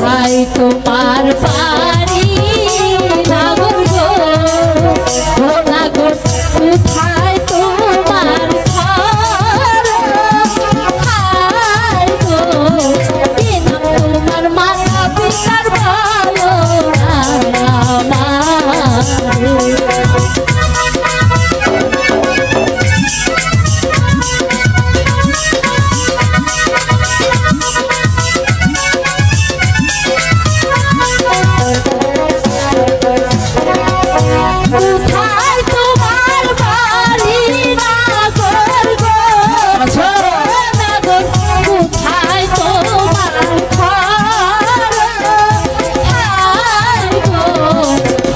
কোথায় তোমার বাড়ি নাগর গো, ও নাগর কোথায় তোমার ঘর, হায় গো কি নাম তোমার মাতা পিতার ভালো না আমার। কোথায় তোমার বাড়ি নাগর গো, নাগর কোথায় তোমার ঘর, হায় গো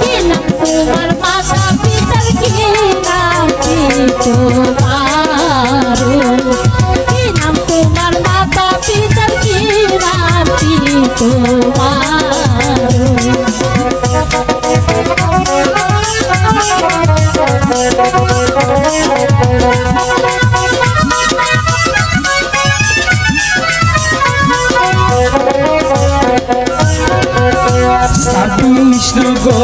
কি নাম তোমার মাতা পিতার, কি নাম কি তোমার, কি নাম তোমার মাতা পিতার, কি নাম কি তোমার। কৃষ্ণ গো